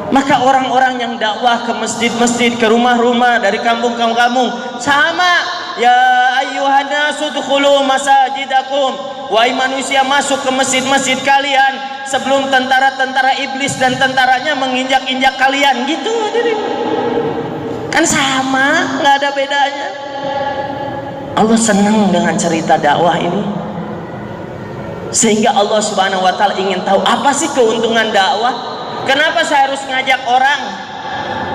Maka orang-orang yang dakwah ke masjid-masjid, ke rumah-rumah, dari kampung-kampung sama, ya ayyuhan nasu udkhulu masajidakum, wahai manusia masuk ke masjid-masjid kalian sebelum tentara-tentara iblis dan tentaranya menginjak-injak kalian, gitu hadirin. Kan sama, nggak ada bedanya. Allah senang dengan cerita dakwah ini, sehingga Allah Subhanahu wa Ta'ala ingin tahu apa sih keuntungan dakwah. Kenapa saya harus ngajak orang?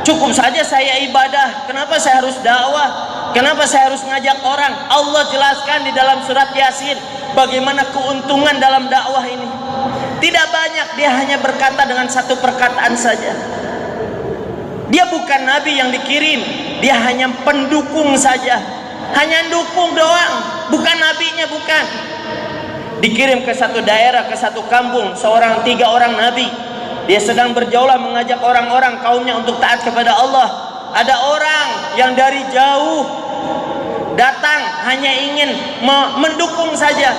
Cukup saja saya ibadah. Kenapa saya harus dakwah? Kenapa saya harus ngajak orang? Allah jelaskan di dalam surat Yasin bagaimana keuntungan dalam dakwah ini. Tidak banyak, dia hanya berkata dengan satu perkataan saja. Dia bukan nabi yang dikirim, dia hanya pendukung saja. Hanya dukung doang, bukan nabinya, bukan. Dikirim ke satu daerah, ke satu kampung, 3 orang nabi. Dia sedang berjaulah mengajak orang-orang kaumnya untuk taat kepada Allah. Ada orang yang dari jauh datang hanya ingin mendukung saja.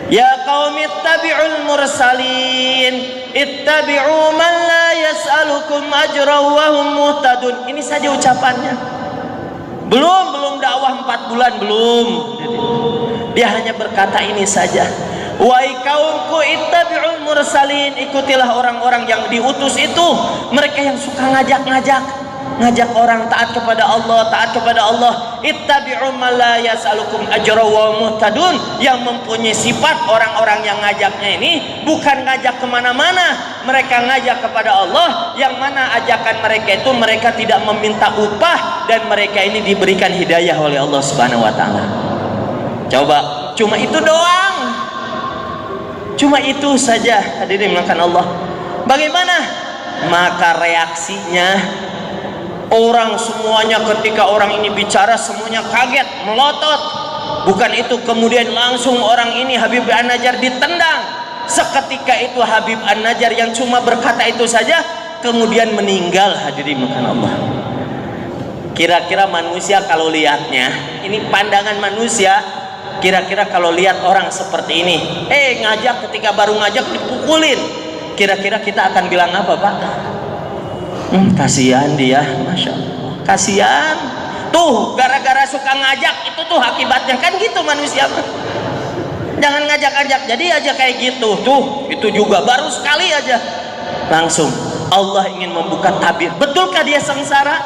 Ya qaumi ittabi'ul mursalin ittabi'u man la yas'alukum ajran wa hum muhtadun. Ini saja ucapannya. Belum dakwah 4 bulan, belum. Dia hanya berkata ini saja. Wahai kaumku ittabi'ul mursalin, ikutilah orang-orang yang diutus itu. Mereka yang suka ngajak orang taat kepada Allah, ittabi'u man la yas'alukum ajra wa muhtadun, yang mempunyai sifat orang-orang yang ngajaknya ini bukan ngajak kemana-mana, mereka ngajak kepada Allah, yang mana ajakan mereka itu mereka tidak meminta upah, dan mereka ini diberikan hidayah oleh Allah Subhanahu wa Ta'ala. Coba, cuma itu doang. Cuma itu saja, hadirin makan Allah. Bagaimana? Maka reaksinya orang semuanya ketika orang ini bicara semuanya kaget, melotot. Bukan itu, kemudian langsung orang ini Habib An-Najjar ditendang. Seketika itu Habib An-Najjar yang cuma berkata itu saja kemudian meninggal, hadirin makan Allah. Kira-kira manusia kalau lihatnya, ini pandangan manusia, kira-kira kalau lihat orang seperti ini, ngajak, ketika baru ngajak dipukulin, kira-kira kita akan bilang apa, Pak? Kasihan dia, Masya Allah, kasihan. Tuh, gara-gara suka ngajak, itu tuh akibatnya, kan gitu manusia. Jangan ngajak-ngajak, jadi aja kayak gitu. Tuh, itu juga baru sekali aja langsung Allah ingin membuka tabir. Betulkah dia sengsara?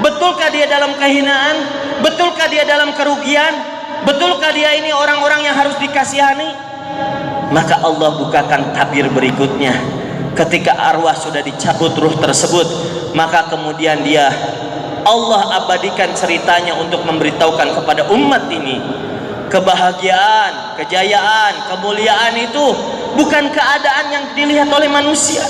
Betulkah dia dalam kehinaan? Betulkah dia dalam kerugian? Betulkah dia ini orang-orang yang harus dikasihani? Maka Allah bukakan tabir berikutnya. Ketika arwah sudah dicabut ruh tersebut, maka kemudian Allah abadikan ceritanya untuk memberitahukan kepada umat ini, kebahagiaan, kejayaan, kemuliaan itu bukan keadaan yang dilihat oleh manusia.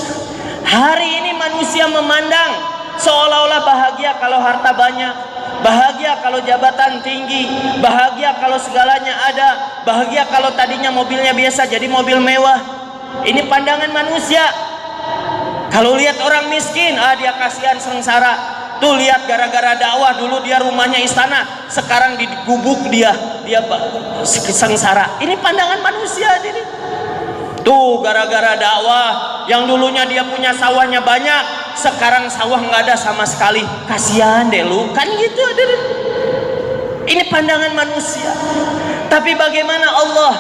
Hari ini manusia memandang seolah-olah bahagia kalau harta banyak, bahagia kalau jabatan tinggi, bahagia kalau segalanya ada, bahagia kalau tadinya mobilnya biasa jadi mobil mewah. Ini pandangan manusia. Kalau lihat orang miskin, dia kasihan, sengsara. Tuh lihat, gara-gara dakwah dulu dia rumahnya istana, sekarang digubuk dia sengsara. Ini pandangan manusia ini. Tuh gara-gara dakwah yang dulunya dia punya sawahnya banyak, sekarang sawah nggak ada sama sekali, kasihan deh lu, kan gitu hadirin. Ini pandangan manusia. Tapi bagaimana Allah?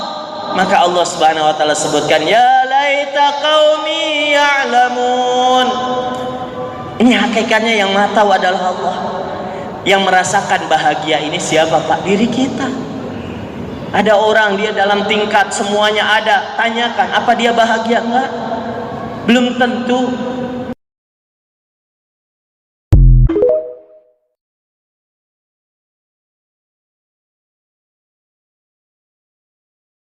Maka Allah Subhanahu wa Ta'ala sebutkan, ya laita qaumi ya'lamun. Ini hakikatnya yang maha tahu adalah Allah. Yang merasakan bahagia ini siapa, Pak? Diri kita. Ada orang dia dalam tingkat semuanya ada, tanyakan apa dia bahagia? Enggak, belum tentu.